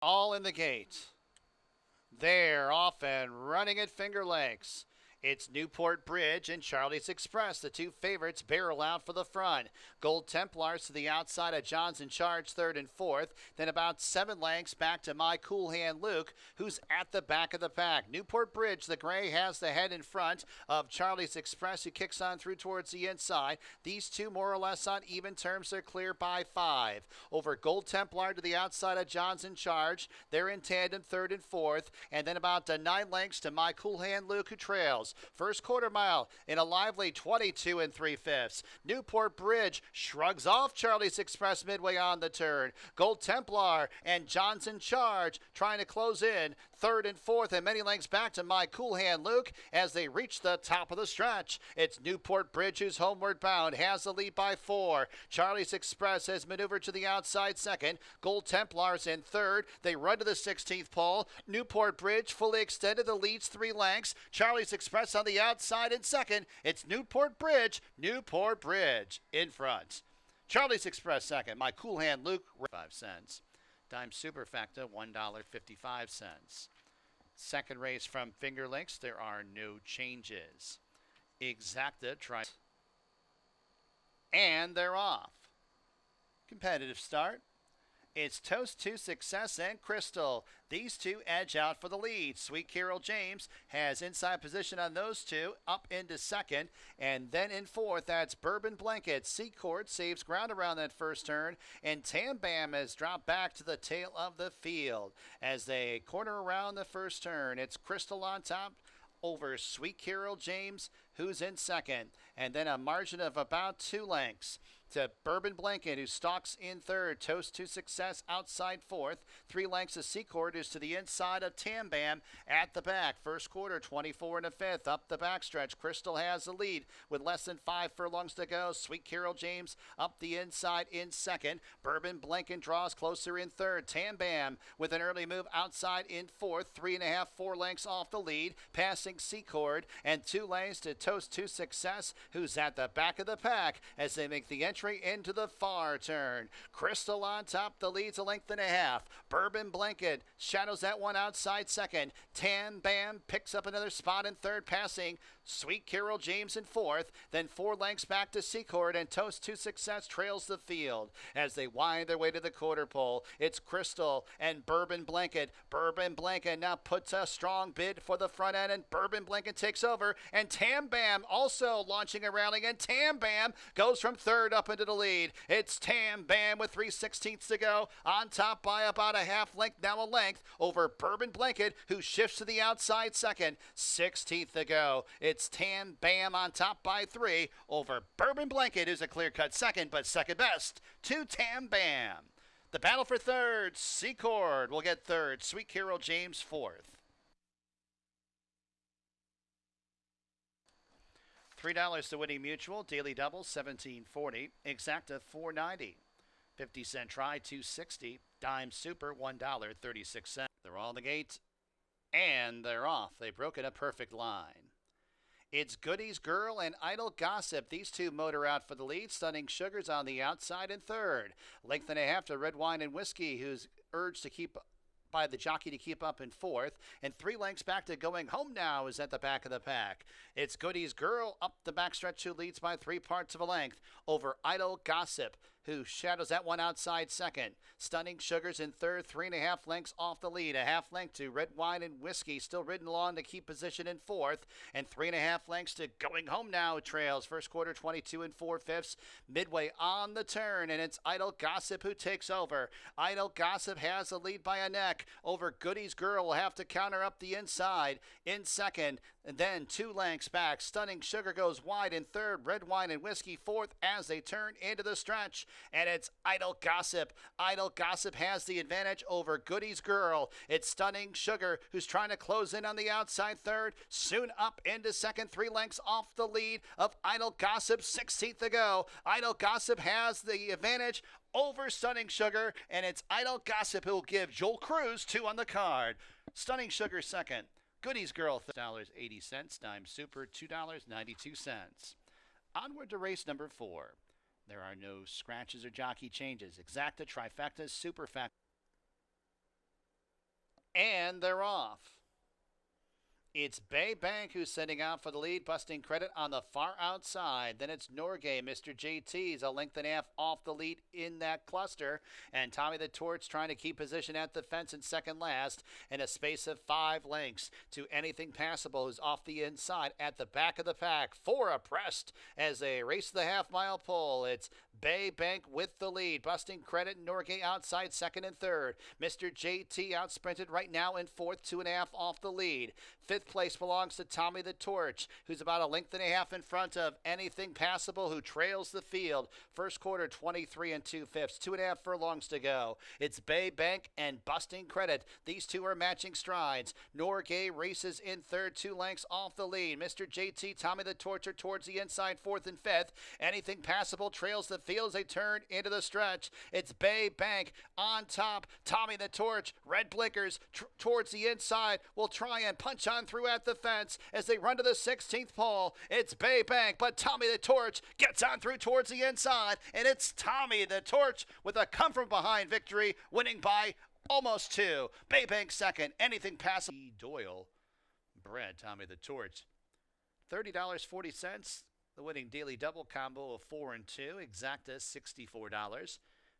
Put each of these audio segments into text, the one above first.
All in the gate. They're off and running at finger lengths. It's Newport Bridge and Charlie's Express, the two favorites, barrel out for the front. Gold Templars to the outside of John's in charge, third and fourth. Then about 7 lengths back to My Cool Hand Luke, who's at the back of the pack. Newport Bridge, the gray, has the head in front of Charlie's Express, who kicks on through towards the inside. These two more or less on even terms. They're clear by 5. Over Gold Templar to the outside of John's in charge. They're in tandem, third and fourth. And then about 9 lengths to My Cool Hand Luke, who trails. First quarter mile in a lively 22 3/5. Newport Bridge shrugs off Charlie's Express midway on the turn. Gold Templar and Johnson Charge trying to close in third and fourth, and many lengths back to My Cool Hand Luke as they reach the top of the stretch. It's Newport Bridge, who's homeward bound, has the lead by 4. Charlie's Express has maneuvered to the outside second. Gold Templars in third. They run to the 16th pole. Newport Bridge fully extended, the leads 3 lengths. Charlie's Express on the outside in second. It's Newport Bridge in front. Charlie's Express second. My Cool Hand Luke, 5 cents. Dime Superfecta, $1.55. Second race from Finger Links, there are no changes. Exacta tries, and they're off. Competitive start. It's Toast to Success and Crystal. These two edge out for the lead. Sweet Carol James has inside position on those two, up into second. And then in fourth, that's Bourbon Blanket. Secord saves ground around that first turn. And Tam Bam has dropped back to the tail of the field. As they corner around the first turn, it's Crystal on top over Sweet Carol James, who's in second. And then a margin of about 2 lengths to Bourbon Blanket, who stalks in third. Toast to Success outside fourth. 3 lengths of Secord, who's to the inside of Tam Bam at the back. First quarter, 24 1/5. Up the backstretch, Crystal has the lead with less than 5 furlongs to go. Sweet Carol James up the inside in second. Bourbon Blanket draws closer in third. Tam Bam with an early move outside in fourth. 3.5, 4 lengths off the lead, passing Secord, and 2 lengths to Toast to Success, who's at the back of the pack as they make the entry into the far turn. Crystal on top, the lead's a length and a half. Bourbon Blanket shadows that one outside second. Tam Bam picks up another spot in third, passing Sweet Carol James in fourth. Then 4 lengths back to Secord, and Toast to Success trails the field as they wind their way to the quarter pole. It's Crystal and Bourbon Blanket. Bourbon Blanket now puts a strong bid for the front end, and Bourbon Blanket takes over, and Tam Bam also launching a rally, and Tam Bam goes from third up into the lead. It's Tam Bam with 3/16 to go, on top by about a half length, now a length over Bourbon Blanket, who shifts to the outside second. 16th to go. It's Tam Bam on top by 3 over Bourbon Blanket, who's a clear-cut second, but second best to Tam Bam. The battle for third, Secord will get third. Sweet Carol James fourth. $3 to Winning Mutual, daily double, $17.40. Exacta, $4.90. 50-cent try, $2.60. Dime Super, $1.36. They're all in the gate, and they're off. They broke in a perfect line. It's Goodies Girl and Idle Gossip. These two motor out for the lead. Stunning Sugars on the outside in third. Length and a half to Red Wine and Whiskey, who's urged to keep by the jockey to keep up in fourth, and 3 lengths back to Going Home Now is at the back of the pack. It's Goodies Girl up the backstretch, who leads by 3 parts of a length over Idle Gossip, who shadows that one outside second. Stunning Sugars in third, 3.5 lengths off the lead. A half length to Red Wine and Whiskey, still ridden along to keep position in fourth, and 3.5 lengths to Going Home Now trails. First quarter, 22 4/5. Midway on the turn, and it's Idle Gossip who takes over. Idle Gossip has the lead by a neck over Goodies Girl. Will have to counter up the inside in second, and then 2 lengths back. Stunning Sugar goes wide in third. Red Wine and Whiskey fourth as they turn into the stretch. And it's Idle Gossip. Idle Gossip has the advantage over Goodies Girl. It's Stunning Sugar who's trying to close in on the outside third. Soon up into second, 3 lengths off the lead of Idle Gossip. 16th to go. Idle Gossip has the advantage over Stunning Sugar, and it's Idle Gossip who will give Joel Cruz 2 on the card. Stunning Sugar second. Goodies Girl, $3.80. Dime Super, $2.92. Onward to race number 4. There are no scratches or jockey changes. Exacta, trifecta, superfecta. And they're off. It's Bay Bank who's sending out for the lead, busting credit on the far outside. Then it's Norgay. Mr. JT's a length and a half off the lead in that cluster. And Tommy the Torch trying to keep position at the fence in second last in a space of 5 lengths to Anything Passable, who's off the inside at the back of the pack. 4 abreast as they race the half-mile pole. It's Bay Bank with the lead, busting credit. Norgay outside second and third. Mr. JT out sprinted right now in fourth, 2.5 off the lead. Fifth place belongs to Tommy the Torch, who's about a length and a half in front of Anything Passable, who trails the field. First quarter, 23 2/5, 2.5 furlongs to go. It's Bay Bank and Busting Credit. These two are matching strides. Norgay races in third, 2 lengths off the lead. Mr. JT, Tommy the Torch are towards the inside, fourth and fifth. Anything Passable trails the field as they turn into the stretch. It's Bay Bank on top. Tommy the Torch, red blinkers towards the inside, will try and punch on through at the fence as they run to the 16th pole. It's Bay Bank, but Tommy the Torch gets on through towards the inside, and it's Tommy the Torch with a come from behind victory, winning by almost 2. Bay Bank second. Anything Passable. Doyle, Brad, Tommy the Torch, $30.40. The winning daily double combo of 4 and 2. Exacta $64.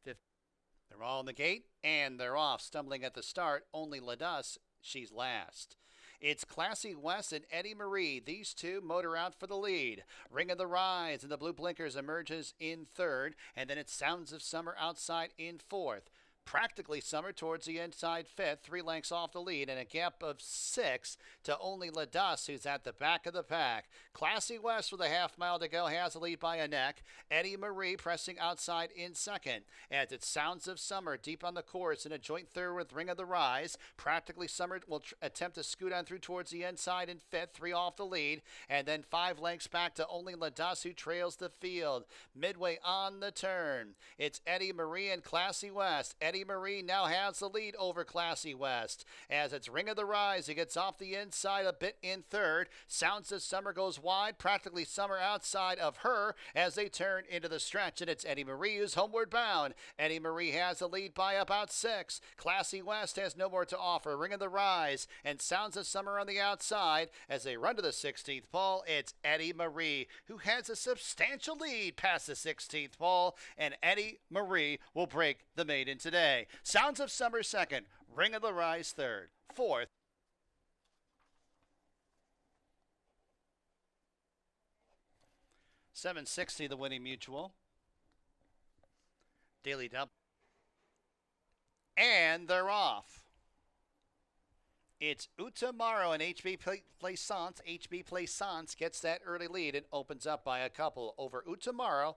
They're all in the gate, and they're off. Stumbling at the start, only Ladus, she's last. It's Classy West and Eddie Marie. These two motor out for the lead. Ring of the Rise and the Blue Blinkers emerges in third, and then it's Sounds of Summer outside in fourth. Practically Summer towards the inside fifth, 3 lengths off the lead, and a gap of 6 to only Ladus, who's at the back of the pack. Classy West with a half mile to go has the lead by a neck. Eddie Marie pressing outside in second. As it's Sounds of Summer deep on the course in a joint third with Ring of the Rise. Practically Summer will attempt to scoot on through towards the inside in fifth, 3 off the lead, and then 5 lengths back to only Ladus, who trails the field. Midway on the turn, it's Eddie Marie and Classy West. Eddie Marie now has the lead over Classy West. As it's Ring of the Rise, he gets off the inside a bit in third. Sounds of Summer goes wide, Practically Summer outside of her as they turn into the stretch, and it's Eddie Marie who's homeward bound. Eddie Marie has the lead by about 6. Classy West has no more to offer. Ring of the Rise and Sounds of Summer on the outside as they run to the 16th pole. It's Eddie Marie who has a substantial lead past the 16th pole, and Eddie Marie will break the maiden today. Sounds of Summer second, Ring of the Rise third, fourth. $760 the winning mutual. Daily double. And they're off. It's Utamaro and HB Plaisance. HB Plaisance gets that early lead and opens up by a couple over Utamaro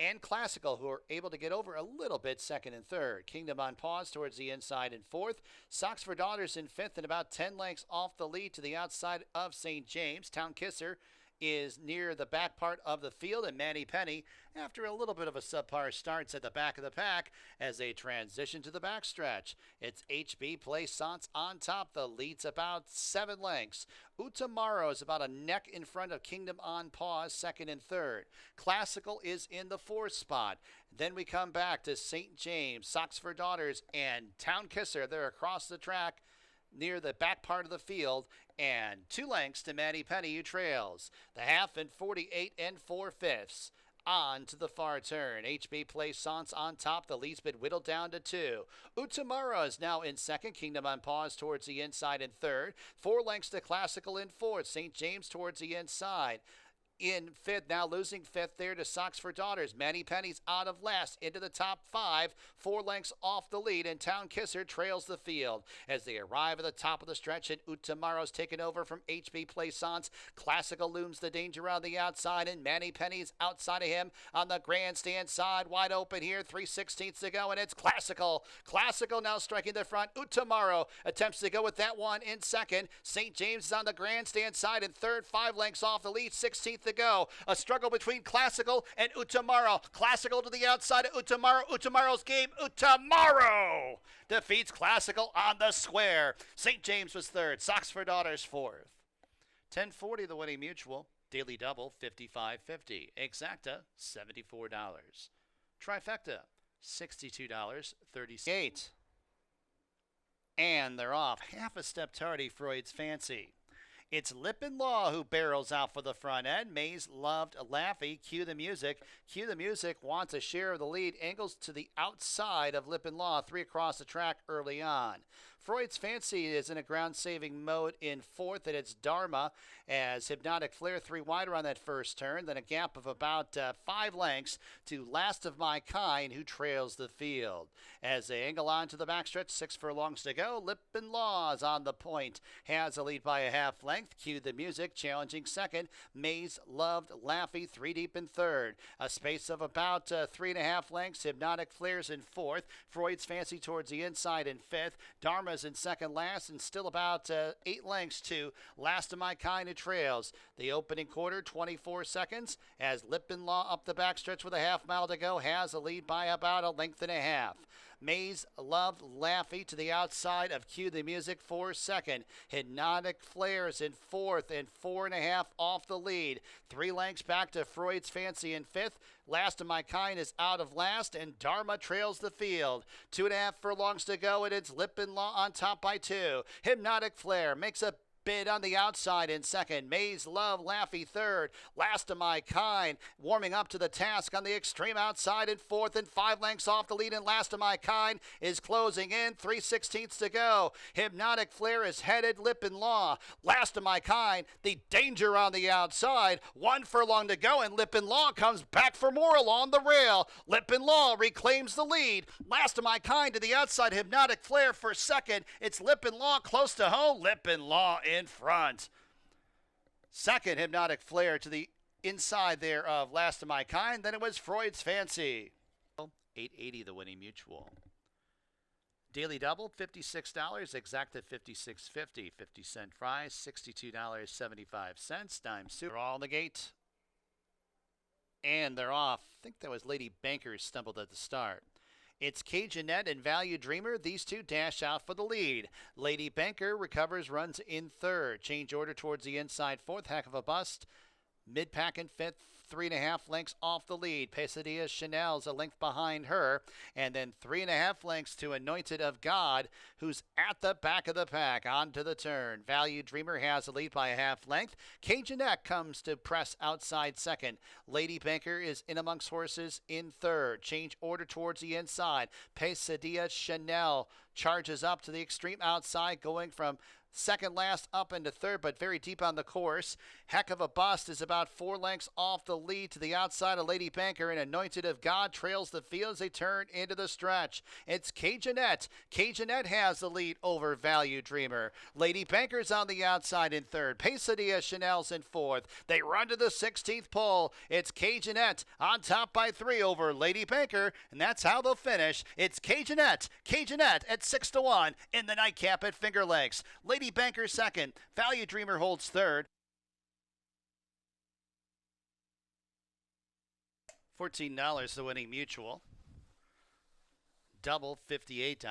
and Classical, who are able to get over a little bit second and third. Kingdom on Pause towards the inside in fourth. Socks for Daughters in fifth and about 10 lengths off the lead to the outside of St. James. Town Kisser is near the back part of the field, and Manny Penny, after a little bit of a subpar, starts at the back of the pack as they transition to the backstretch. It's HB Plaisance on top. The lead's about 7 lengths. Utamaro is about a neck in front of Kingdom on Pause, second and third. Classical is in the 4th spot. Then we come back to St. James, Socks for Daughters, and Town Kisser. They're across the track near the back part of the field, and 2 lengths to Manny Penny, who trails. The half and 48 4/5. On to the far turn. HB Plaisance on top. The lead's been whittled down to 2. Utamara is now in second. Kingdom on Pause towards the inside in third. 4 lengths to Classical in fourth. St. James towards the inside. In fifth, now losing fifth there to Socks for Daughters. Manny Penny's out of last into the top 5, 4 lengths off the lead, and Town Kisser trails the field. As they arrive at the top of the stretch, and Utamaro's taken over from HB Plaisance. Classical looms the danger on the outside, and Manny Penny's outside of him on the grandstand side. Wide open here, 3/16 to go, and it's Classical. Classical now striking the front. Utamaro attempts to go with that one in second. St. James is on the grandstand side in third, 5 lengths off the lead, 16th to go. A struggle between Classical and Utamaro. Classical to the outside of Utamaro. Utamaro's game. Utamaro defeats Classical on the square. St. James was third. Socks for Daughters fourth. 1040 the winning mutual. Daily double, $55.50. Exacta, $74. Trifecta, $62.38. And they're off. Half a step tardy, Freud's Fancy. It's Lip and Law who barrels out for the front end. Mays loved Laffy. Cue the music. Cue the music wants a share of the lead. Angles to the outside of Lip and Law. 3 across the track early on. Freud's Fancy is in a ground-saving mode in fourth, and it's Dharma as Hypnotic Flare 3 wider on that first turn. Then a gap of about 5 lengths to Last of My Kind, who trails the field. As they angle on to the backstretch, 6 furlongs to go. Lip and Law is on the point. Has a lead by a half length. Cue the music, challenging second. Mays loved Laffy, 3 deep in third. A space of about 3.5 lengths. Hypnotic Flares in fourth. Freud's Fancy towards the inside in fifth. Dharma's in second last, and still about 8 lengths to Last of My Kind, who trails. The opening quarter, 24 seconds, as Lip and Law up the backstretch with a half mile to go, has a lead by about a length and a half. Mays loved Laffy to the outside of Cue the Music for second. Hypnotic Flares in fourth and 4.5 off the lead. 3 lengths back to Freud's Fancy in fifth. Last of My Kind is out of last, and Dharma trails the field. 2.5 furlongs to go, and it's Lip and Law on top by 2. Hypnotic Flare makes a bid on the outside in second. Mays Love Laffy third. Last of My Kind warming up to the task on the extreme outside in fourth, and 5 lengths off the lead, and Last of My Kind is closing in. 3/16 to go. Hypnotic Flare is headed. Lip and Law. Last of My Kind, the danger on the outside. 1 furlong to go, and Lip and Law comes back for more along the rail. Lip and Law reclaims the lead. Last of My Kind to the outside. Hypnotic Flare for second. It's Lip and Law close to home. Lip and Law in front. Second, Hypnotic Flare to the inside there of Last of My Kind. Then it was Freud's Fancy. $8.80 the winning mutual. Daily double, $56. Exacta, $56.50. 50-cent fries, $62.75. Dime soup. They're all in the gate. And they're off. I think that was Lady Bankers stumbled at the start. It's Cajunette and Value Dreamer. These two dash out for the lead. Lady Banker recovers, runs in third. Change order towards the inside fourth. Heck of a bust. Mid-pack in fifth. 3.5 lengths off the lead. Pesadilla Chanel's a length behind her. And then 3.5 lengths to Anointed of God, who's at the back of the pack. On to the turn. Value Dreamer has a lead by a half length. Cajunette comes to press outside second. Lady Banker is in amongst horses in third. Change order towards the inside. Pesadilla Chanel charges up to the extreme outside, going from second last up into third, but very deep on the course. Heck of a Bust is about 4 lengths off the lead to the outside of Lady Banker, and Anointed of God trails the field as they turn into the stretch. It's Cajunette. Cajunette has the lead over Value Dreamer. Lady Banker's on the outside in third. Pesadilla Chanel's in fourth. They run to the 16th pole. It's Cajunette on top by 3 over Lady Banker, and that's how they'll finish. It's Cajunette. Cajunette at 6-1 in the nightcap at Finger Lakes. Lady Banker second. Value Dreamer holds third. $14 the winning mutual. Double $58.